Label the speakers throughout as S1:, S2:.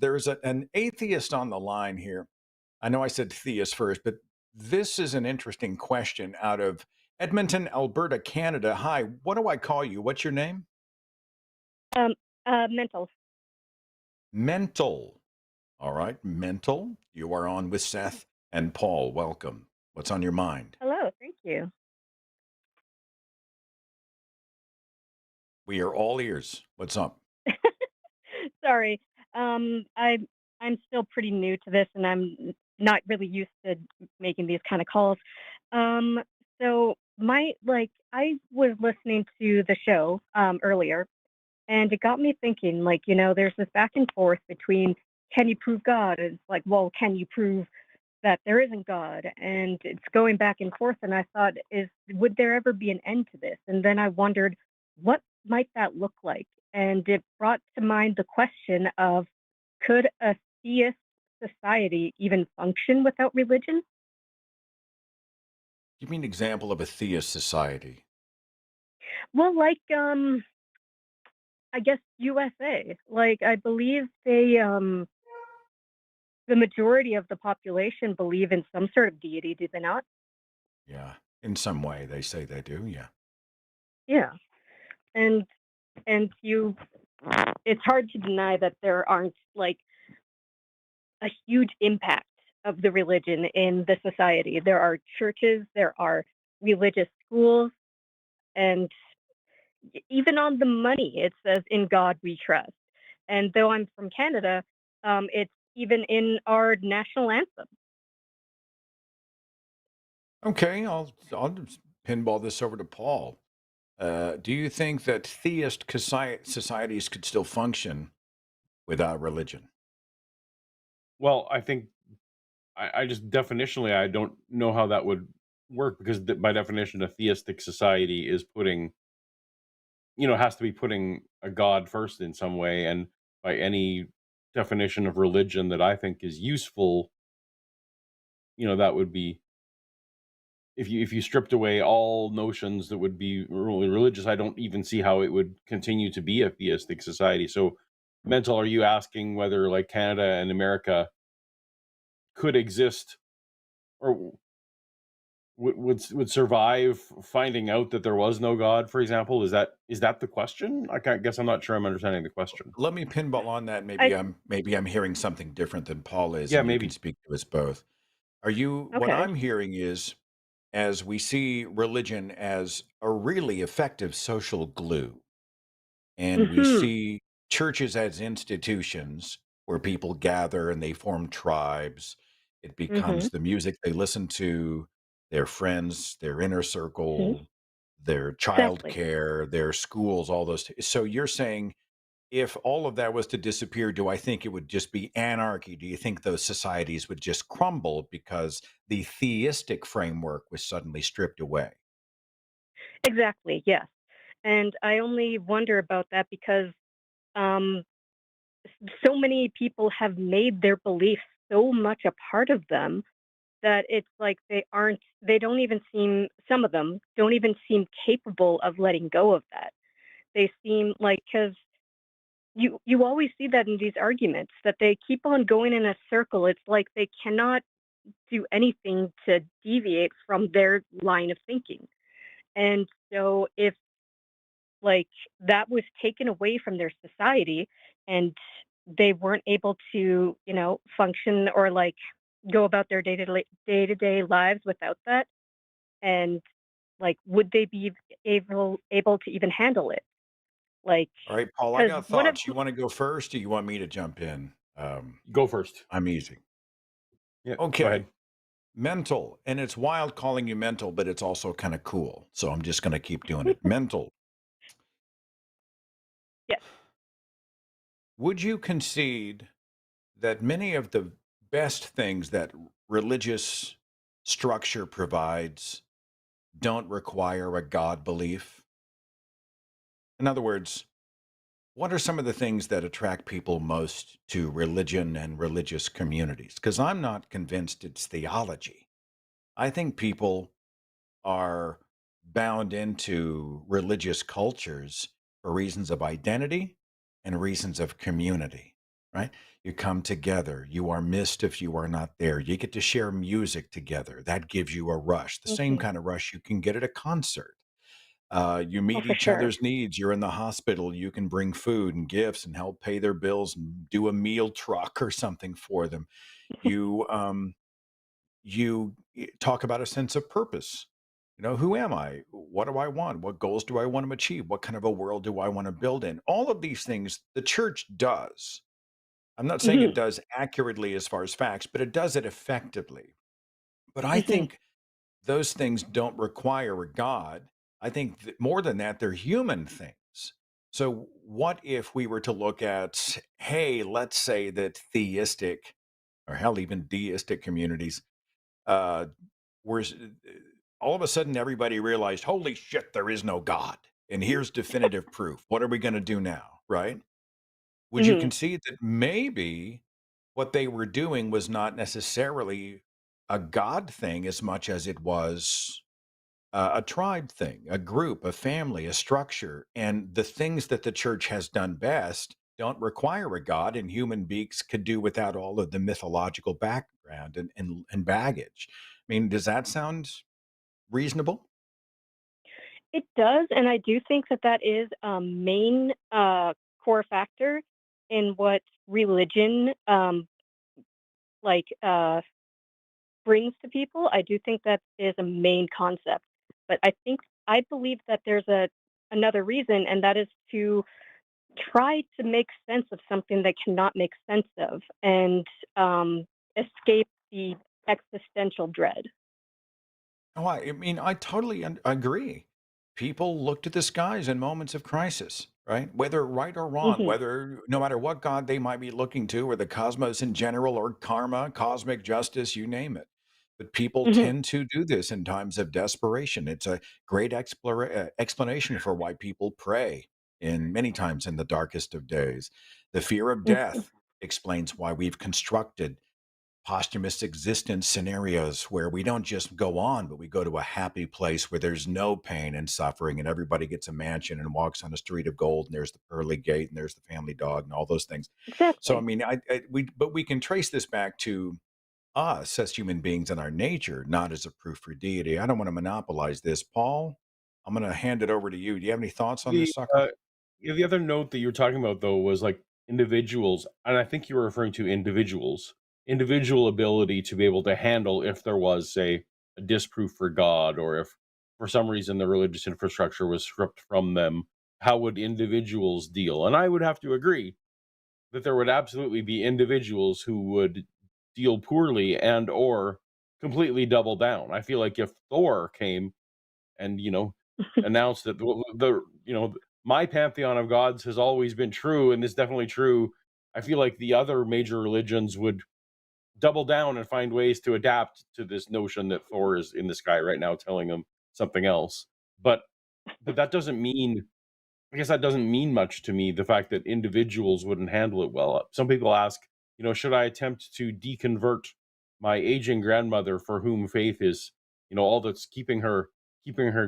S1: There's an atheist on the line here. I know I said theist first, but this is an interesting question out of Edmonton, Alberta, Canada. Hi, what do I call you? What's your name?
S2: Um, mental.
S1: Mental. All right, mental. You are on with Seth and Paul. Welcome. What's on your mind?
S2: Hello, thank you.
S1: We are all ears. What's up?
S2: Sorry. I'm still pretty new to this, and not really used to making these kind of calls. Um, so I was listening to the show earlier, and it got me thinking. There's this back and forth between can you prove God? And it's like, well, can you prove that there isn't God? And it's going back and forth. And I thought, is would there ever be an end to this? And then I wondered, what might that look like? And it brought to mind the question of could a theist society even function without religion?
S1: Give me an example of a theist society.
S2: Well, I guess USA. Like I believe the majority of the population believe in some sort of deity, do they not?
S1: Yeah, in some way, they say they do. Yeah.
S2: Yeah. And and you it's hard to deny that there aren't like a huge impact of the religion in the society. There are churches, there are religious schools, and even on the money, it says, "In God we trust." And though I'm from Canada, it's even in our national anthem.
S1: Okay, I'll just pinball this over to Paul. Do you think that societies could still function without religion?
S3: Well, I think I just definitionally I don't know how that would work because by definition, a theistic society is putting, has to be putting a god first in some way, and by any definition of religion that I think is useful, that would be if you stripped away all notions that would be really religious. I don't even see how it would continue to be a theistic society. So, mental, are you asking whether like Canada and America could exist or would survive finding out that there was no God, for example? Is that the question? Guess I'm not sure I'm understanding the question.
S1: Let me pinball on that.
S2: I
S1: Maybe I'm hearing something different than Paul is,
S3: Yeah,
S1: and you can
S3: maybe.
S1: speak to us both. Are you? What
S2: Okay.
S1: I'm hearing is, as we see religion as a really effective social glue, and we
S2: Mhm.
S1: see churches as institutions where people gather and they form tribes. It becomes
S2: Mhm.
S1: the music they listen to, their friends, their inner
S2: Mhm.
S1: circle, their
S2: Exactly.
S1: childcare, their schools, all those. So you're saying if all of that was to disappear, do I think it would just be anarchy? Do you think those societies would just crumble because the theistic framework was suddenly stripped away?
S2: Exactly. Yes. And I only wonder about that because um, so many people have made their beliefs so much a part of them that it's like they don't even seem, some of them don't even seem capable of letting go of that. They seem like, because you always see that in these arguments that they keep on going in a circle. It's like they cannot do anything to deviate from their line of thinking. And so if like that was taken away from their society and they weren't able to, function or like go about their day-to-day lives without that, and like would they be able to even handle it? Like,
S1: All right, Paul, I
S2: because
S1: got
S2: one of
S1: thoughts. You want to go first, or you want me to jump in?
S3: Go first.
S1: I'm easy.
S3: Yeah, go
S1: Okay,
S3: ahead.
S1: mental, and it's wild calling you mental, but it's also kind of cool. So I'm just going to keep doing it. Mental.
S2: yes.
S1: Would you concede that many of the best things that religious structure provides don't require a God belief? In other words, what are some of the things that attract people most to religion and religious communities? Because I'm not convinced it's theology. I think people are bound into religious cultures for reasons of identity and reasons of community. right? You come together. You are missed if you are not there. You get to share music together. That gives you a rush, the same
S2: Hmm.
S1: kind of rush you can get at a concert. You
S2: Oh,
S1: meet
S2: for
S1: each
S2: sure.
S1: other's needs. You're in the hospital. You can bring food and gifts and help pay their bills and do a meal truck or something for them. You talk about a sense of purpose. Who am I? What do I want? What goals do I want to achieve? What kind of a world do I want to build in? All of these things the church does. I'm not saying it
S2: Hmm.
S1: does accurately as far as facts, but it does it effectively. But I
S2: Hmm.
S1: think those things don't require a God. I think that more than that, they're human things. So, what if we were to look at, hey, let's say that theistic or hell, even deistic communities uh, where all of a sudden everybody realized, holy shit, there is no God. And here's definitive proof. What are we going to do now? Right? Would you
S2: Hmm.
S1: concede that maybe what they were doing was not necessarily a God thing as much as it was a tribe thing, a group, a family, a structure? And the things that the church has done best don't require a God, and human beings could do without all of the mythological background and baggage. I mean, does that sound reasonable?
S2: It does, and I do think that that is a main core factor in what religion like brings to people. I do think that is a main concept, but I believe that there's a another reason, and that is to try to make sense of something that cannot make sense of, and escape the existential dread.
S1: Oh, I mean, I totally agree. People look to the skies in moments of crisis, right? Whether right or wrong,
S2: Hmm.
S1: whether no matter what God they might be looking to, or the cosmos in general, or karma, cosmic justice, you name it. But people
S2: Hmm.
S1: tend to do this in times of desperation. It's a great explanation for why people pray in many times in the darkest of days. The fear of
S2: Hmm.
S1: death explains why we've constructed posthumous existence scenarios where we don't just go on, but we go to a happy place where there's no pain and suffering, and everybody gets a mansion and walks on a street of gold, and there's the pearly gate, and there's the family dog, and all those things. So, I
S2: Exactly.
S1: mean, but we can trace this back to us as human beings and our nature, not as a proof for deity. I don't want to monopolize this, Paul. I'm going to hand it over to you. Do you have any thoughts on
S3: The
S1: this sucker?
S3: the other note that you were talking about though was like individuals, and I think you were referring to individuals, individual ability to be able to handle if there was, say, a disproof for God, or if for some reason the religious infrastructure was stripped from them. How would individuals deal? And I would have to agree that there would absolutely be individuals who would deal poorly and or completely double down. I feel like if Thor came and announced that my pantheon of gods has always been true and is definitely true, I feel like the other major religions would double down and find ways to adapt to this notion that Thor is in the sky right now telling them something else. But that doesn't mean, I guess that doesn't mean much to me, the fact that individuals wouldn't handle it well. Some people ask, should I attempt to deconvert my aging grandmother for whom faith is, all that's keeping her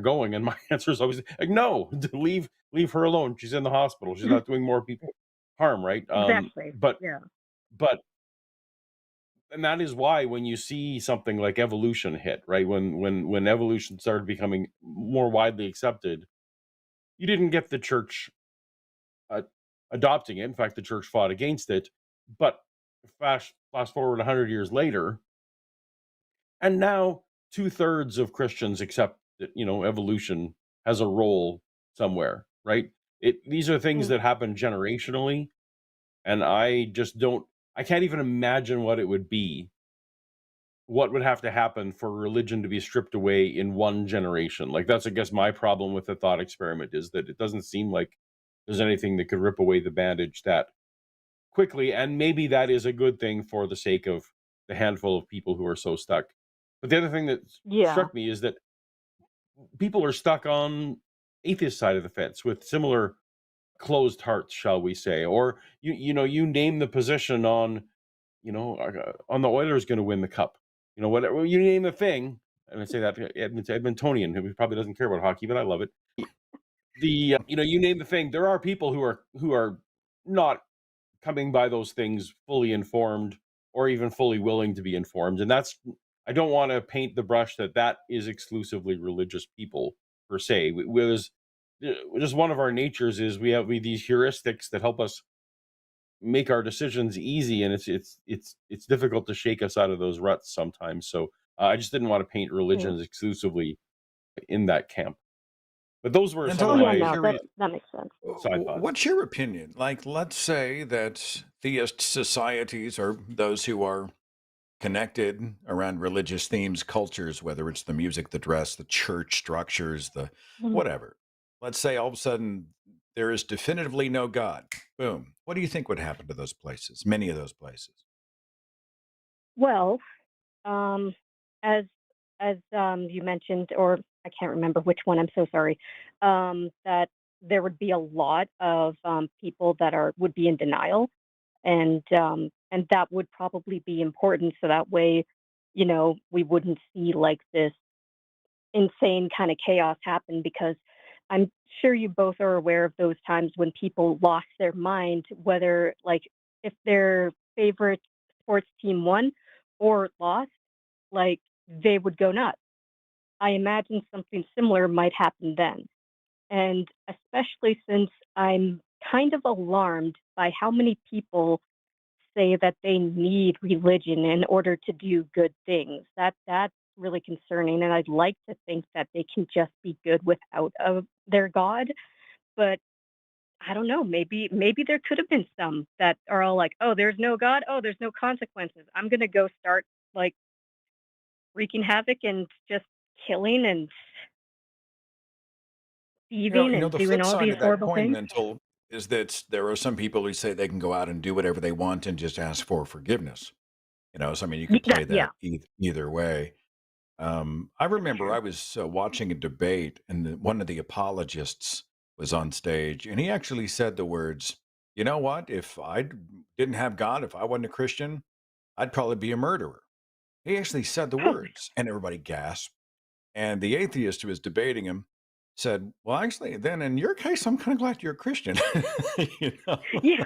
S3: going? And my answer is always like, no, leave her alone. She's in the hospital. She's not doing more people harm, right?
S2: Exactly.
S3: But
S2: Yeah.
S3: but and that is why when you see something like evolution hit, right? When evolution started becoming more widely accepted, you didn't get the church uh, adopting it. In fact, the church fought against it. But fast forward 100 years later, and now 2/3 of Christians accept that evolution has a role somewhere. Right? These are things
S2: Mm.
S3: that happen generationally, and I just don't. I can't even imagine what it would be. What would have to happen for religion to be stripped away in one generation? Like that's, I guess, my problem with the thought experiment is that it doesn't seem like there's anything that could rip away the bandage that quickly, and maybe that is a good thing for the sake of the handful of people who are so stuck. But the other thing that
S2: Yeah.
S3: struck me is that people are stuck on atheist side of the fence with similar closed hearts, shall we say, or you name the position on on the Oilers going to win the cup, whatever you name the thing. And I say that to Edmontonian who probably doesn't care about hockey, but I love it. The you name the thing. There are people who are not coming by those things fully informed or even fully willing to be informed. And that's, I don't want to paint the brush that that is exclusively religious people per se. Just one of our natures is we these heuristics that help us make our decisions easy, and it's difficult to shake us out of those ruts sometimes. So I just didn't want to paint
S2: Yeah.
S3: religions exclusively in that camp. But those were some
S2: Oh
S3: of
S1: Mental,
S2: yeah,
S1: I'm
S3: my
S2: no, that
S1: curious.
S2: that makes sense.
S3: side thoughts.
S1: What's your opinion? Like, let's say that theist societies or those who are connected around religious themes, cultures, whether it's the music, the dress, the church structures, the
S2: Mhm.
S1: whatever. Let's say all of a sudden there is definitively no God. Boom. What do you think would happen to those places? Many of those places.
S2: Well, um, as you mentioned, or I can't remember which one. I'm so sorry. That there would be a lot of people that are would be in denial, and that would probably be important. So that way, we wouldn't see like this insane kind of chaos happen because I'm sure you both are aware of those times when people lost their mind, whether like if their favorite sports team won or lost, like they would go nuts. I imagine something similar might happen then. And especially since I'm kind of alarmed by how many people say that they need religion in order to do good things. That's really concerning, and I'd like to think that they can just be good without their God. But I don't know. Maybe there could have been some that are all like, "Oh, there's no God. Oh, there's no consequences. I'm gonna go start like wreaking havoc and just killing and thieving and
S1: The
S2: doing
S1: flip
S2: all
S1: side
S2: these
S1: of that
S2: horrible
S1: coin,
S2: things."
S1: mental, is that there are some people who say they can go out and do whatever they want and just ask for forgiveness. So I mean, you could play
S2: Yeah,
S1: that either way. I
S2: that's
S1: remember
S2: true.
S1: I was watching a debate, and one of the apologists was on stage, and he actually said the words, "You know what? If I didn't have God, if I wasn't a Christian, I'd probably be a murderer." He actually said the
S2: Oh,
S1: words, and everybody gasped. And the atheist who was debating him said, "Well, actually, then in your case, I'm kind of glad you're a Christian, you know,
S2: yeah.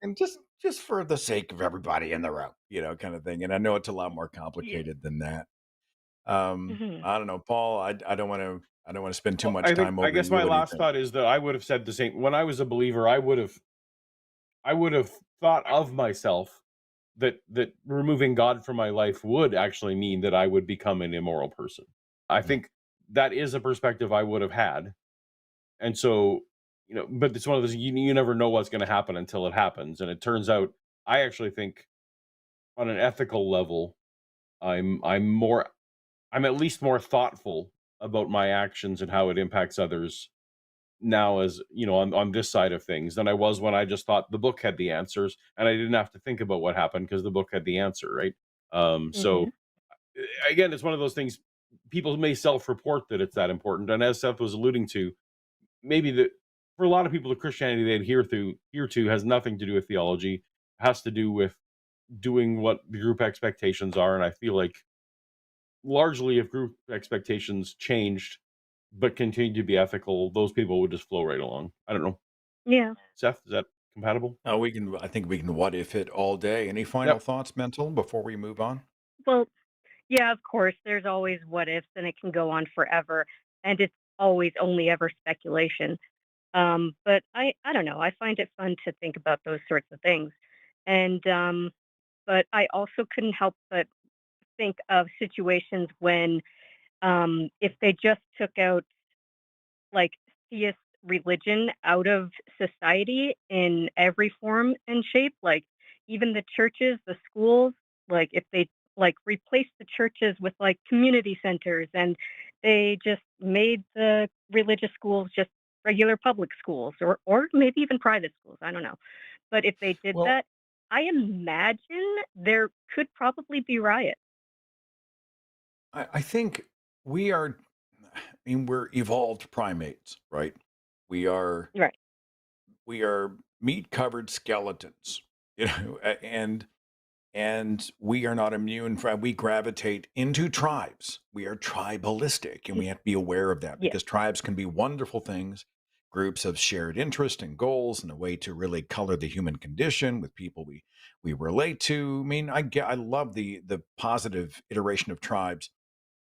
S1: and just for the sake of everybody in the room, kind of thing." And I know it's a lot more
S2: Yeah.
S1: complicated than that.
S2: Hmm.
S1: I don't know, Paul. I don't want to spend too
S3: Well,
S1: much time
S3: I
S1: over
S3: guess
S1: you.
S3: my
S1: What do you
S3: last
S1: think?
S3: thought is that I would have said the same when I was a believer. I would have thought of myself that removing God from my life would actually mean that I would become an immoral person. I
S1: Mm.
S3: think that is a perspective I would have had. And so, but it's one of those you never know what's going to happen until it happens. And it turns out I actually think on an ethical level, I'm more I'm at least more thoughtful about my actions and how it impacts others now as on this side of things than I was when I just thought the book had the answers and I didn't have to think about what happened because the book had the answer, right?
S2: Hmm.
S3: So again, it's one of those things people may self-report that it's that important. And as Seth was alluding to, maybe that for a lot of people, the Christianity they adhere to has nothing to do with theology, it has to do with doing what the group expectations are. And I feel like largely if group expectations changed but continued to be ethical, those people would just flow right along. I don't know.
S2: Yeah.
S3: Seth, is that compatible?
S1: I think we can what if it all day. Any final
S3: Yep.
S1: thoughts, mental, before we move on?
S2: Well, yeah, of course, there's always what ifs, and it can go on forever, and it's always only ever speculation. But I don't know. I find it fun to think about those sorts of things, and but I also couldn't help but think of situations when if they just took out like theist religion out of society in every form and shape, like even the churches, the schools, like if they like replaced the churches with like community centers and they just made the religious schools just regular public schools or maybe even private schools, I don't know. But if they did
S1: Well,
S2: that, I imagine there could probably be riots.
S1: I think we are. I mean, we're evolved primates, right? We are
S2: Right.
S1: we are meat covered skeletons, and we are not immune from. We gravitate into tribes. We are tribalistic, and we
S2: Y-
S1: have to be aware of that
S2: Yeah.
S1: because tribes can be wonderful things, groups of shared interest and goals and a way to really color the human condition with people we relate to. I mean, I love the positive iteration of tribes,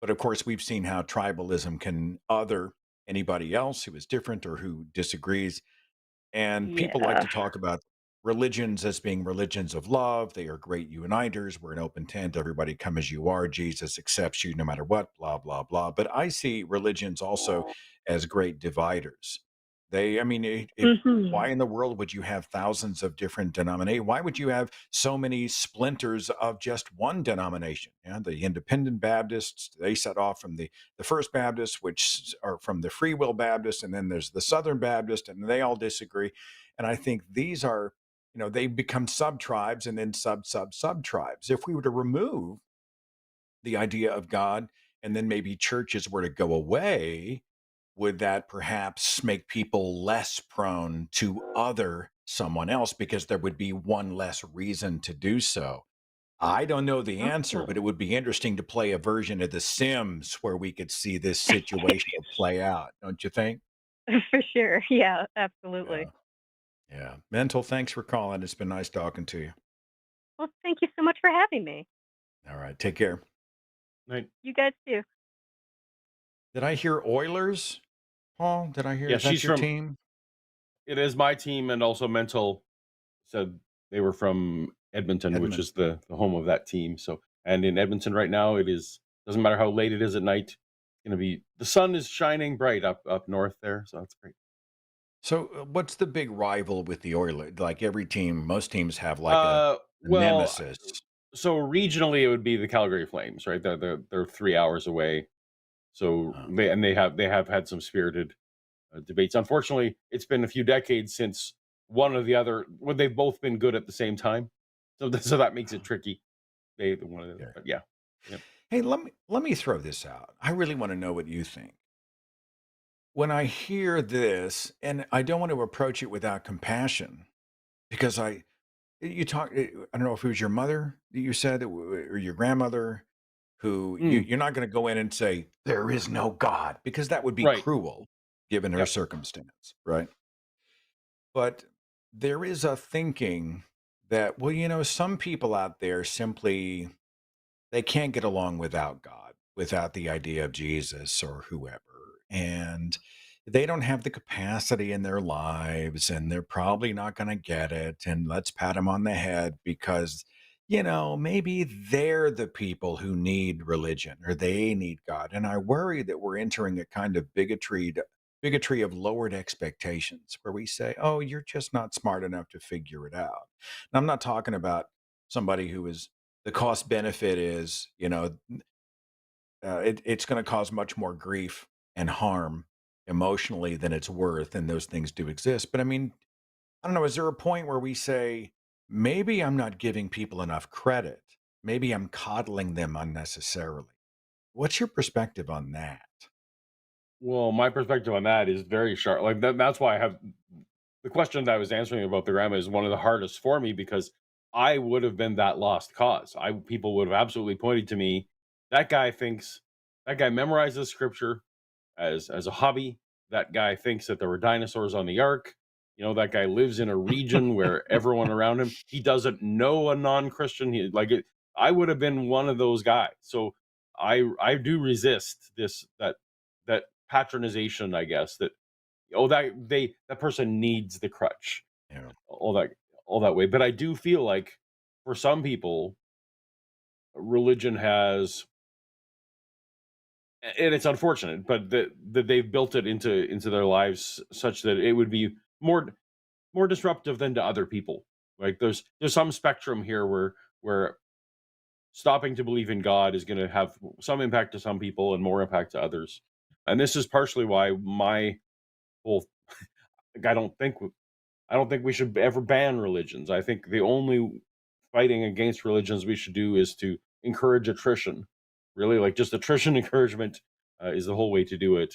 S1: but of course we've seen how tribalism can other anybody else who is different or who disagrees, and people like
S2: Yeah.
S1: to talk about religions as being religions of love. They are great uniters. We're an open tent. Everybody come as you are. Jesus accepts you no matter what, blah, blah, blah. But I see religions also as great dividers. I mean, why
S2: Mhm.
S1: in the world would you have thousands of different denominations? Why would you have so many splinters of just one denomination? Yeah, the Independent Baptists, they set off from the First Baptists, which are from the Free Will Baptists, and then there's the Southern Baptist, and they all disagree. And I think these are, they become sub tribes and then sub tribes. If we were to remove the idea of God and then maybe churches were to go away, would that perhaps make people less prone to other someone else because there would be one less reason to do so? I don't know the answer, but it
S2: Oh.
S1: would be interesting to play a version of The Sims where we could see this situation play out, don't you think?
S2: For sure. Yeah, absolutely.
S1: Yeah. Yeah. Mental, thanks for calling. It's been nice talking to you.
S2: Well, thank you so much for having me.
S1: All right. Take care.
S3: Right.
S2: You guys too.
S1: Did I hear Oilers, Paul? Did I hear?
S3: Yeah,
S1: Is that
S3: she's
S1: your
S3: from.
S1: team?
S3: It is my team, and also Mental said they were from Edmonton, which
S1: Edmund.
S3: is the home of that team. So, and in Edmonton right now, it is doesn't matter how late it is at night. It's gonna be the sun is shining bright up north there, so that's great.
S1: So, what's the big rival with the Oilers? Like every team, most teams have like a
S3: Well,
S1: nemesis.
S3: so regionally it would be the Calgary Flames, right? They're 3 hours away. So
S1: Uh,
S3: they have had some spirited debates. Unfortunately, it's been a few decades since one or the other when they've both been good at the same time. So that makes it tricky. They the one of the other,
S1: yeah.
S3: but yeah, yep.
S1: Hey, let me throw this out. I really want to know what you think. When I hear this, and I don't want to approach it without compassion, because you talk. I don't know if it was your mother that you said, or your grandmother, who
S3: Mm,
S1: you're not going to go in and say there is no God, because that would be
S3: right.
S1: cruel, given her
S3: Yep.
S1: circumstance, right? But there is a thinking that, well, some people out there simply they can't get along without God, without the idea of Jesus or whoever. And they don't have the capacity in their lives, and they're probably not going to get it. And let's pat them on the head because, maybe they're the people who need religion or they need God. And I worry that we're entering a kind of bigotry of lowered expectations where we say, oh, you're just not smart enough to figure it out. And I'm not talking about somebody who is the cost benefit is, it's going to cause much more grief and harm emotionally than it's worth, and those things do exist. But I mean, I don't know. Is there a point where we say maybe I'm not giving people enough credit? Maybe I'm coddling them unnecessarily. What's your perspective on that?
S3: Well, my perspective on that is very sharp. Like that's why I have the question that I was answering about the grandma is one of the hardest for me because I would have been that lost cause. I People would have absolutely pointed to me. That guy thinks that guy memorizes scripture as a hobby. That guy thinks that there were dinosaurs on the ark. That guy lives in a region where everyone around him he doesn't know a non-Christian. I would have been one of those guys. So I do resist that patronization, I guess, that that person needs the crutch,
S1: Yeah.
S3: all that all that way. But I do feel like for some people, religion has, and it's unfortunate, but that they've built it into their lives such that it would be more disruptive than to other people. Like there's some spectrum here where stopping to believe in God is going to have some impact to some people and more impact to others. And this is partially why my whole like, I don't think we should ever ban religions. I think the only fighting against religions we should do is to encourage attrition. Really, like just attrition encouragement is the whole way to do it.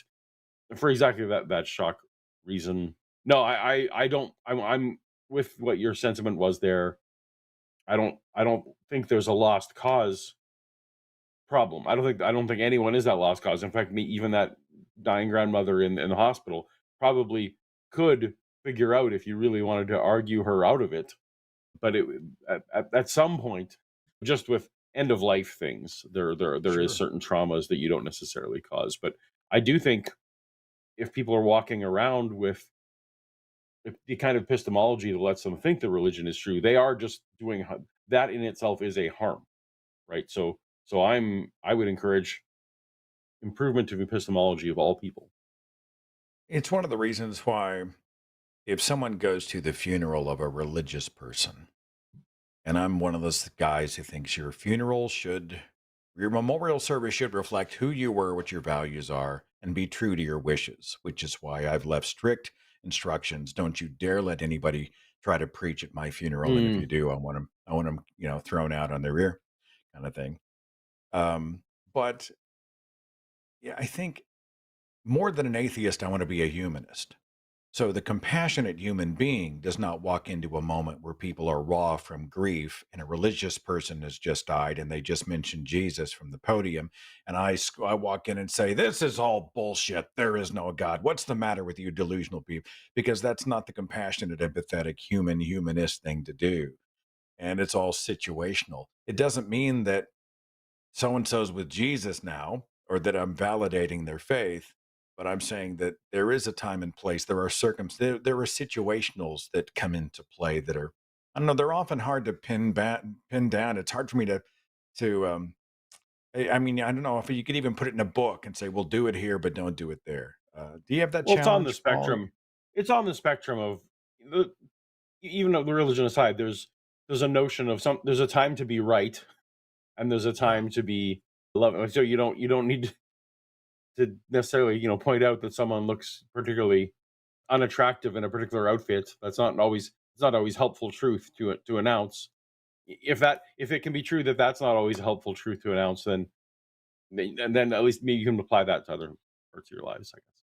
S3: For exactly that shock reason. No, I don't. I'm with what your sentiment was there. I don't think there's a lost cause problem. I don't think anyone is that lost cause. In fact, me even that dying grandmother in the hospital probably could figure out if you really wanted to argue her out of it. But at some point, just with end of life things, there is
S1: Sure.
S3: certain traumas that you don't necessarily cause. But I do think if people are walking around with the kind of epistemology that lets them think that religion is true, they are just doing that in itself is a harm, right? So I would encourage improvement of epistemology of all people.
S1: It's one of the reasons why if someone goes to the funeral of a religious person, and I'm one of those guys who thinks your memorial service should reflect who you were, what your values are, and be true to your wishes, which is why I've left strict instructions. Don't you dare let anybody try to preach at my funeral. And if you
S3: Mm.
S1: do, I want them, thrown out on their rear kind of thing. But yeah, I think more than an atheist, I want to be a humanist. So the compassionate human being does not walk into a moment where people are raw from grief and a religious person has just died and they just mentioned Jesus from the podium. And I walk in and say, this is all bullshit. There is no God. What's the matter with you delusional people? Because that's not the compassionate, empathetic, humanist thing to do. And it's all situational. It doesn't mean that so and so's with Jesus now, or that I'm validating their faith, but I'm saying that there is a time and place. There are there are situationals that come into play that are, I don't know, they're often hard to pin down. It's hard for me to I mean, I don't know if you could even put it in a book and say, "Well, do it here, but don't do it there." Do you have that
S3: Well, it's on the
S1: challenge, Paul?
S3: spectrum. It's on the spectrum of the, even of the religion aside. There's a notion of there's a time to be right, and there's a
S1: Yeah.
S3: time to be loving. So you don't need to necessarily point out that someone looks particularly unattractive in a particular outfit. It's not always helpful truth to announce. If it can be true that that's not always a helpful truth to announce, then and then at least maybe you can apply that to other parts of your lives, I guess.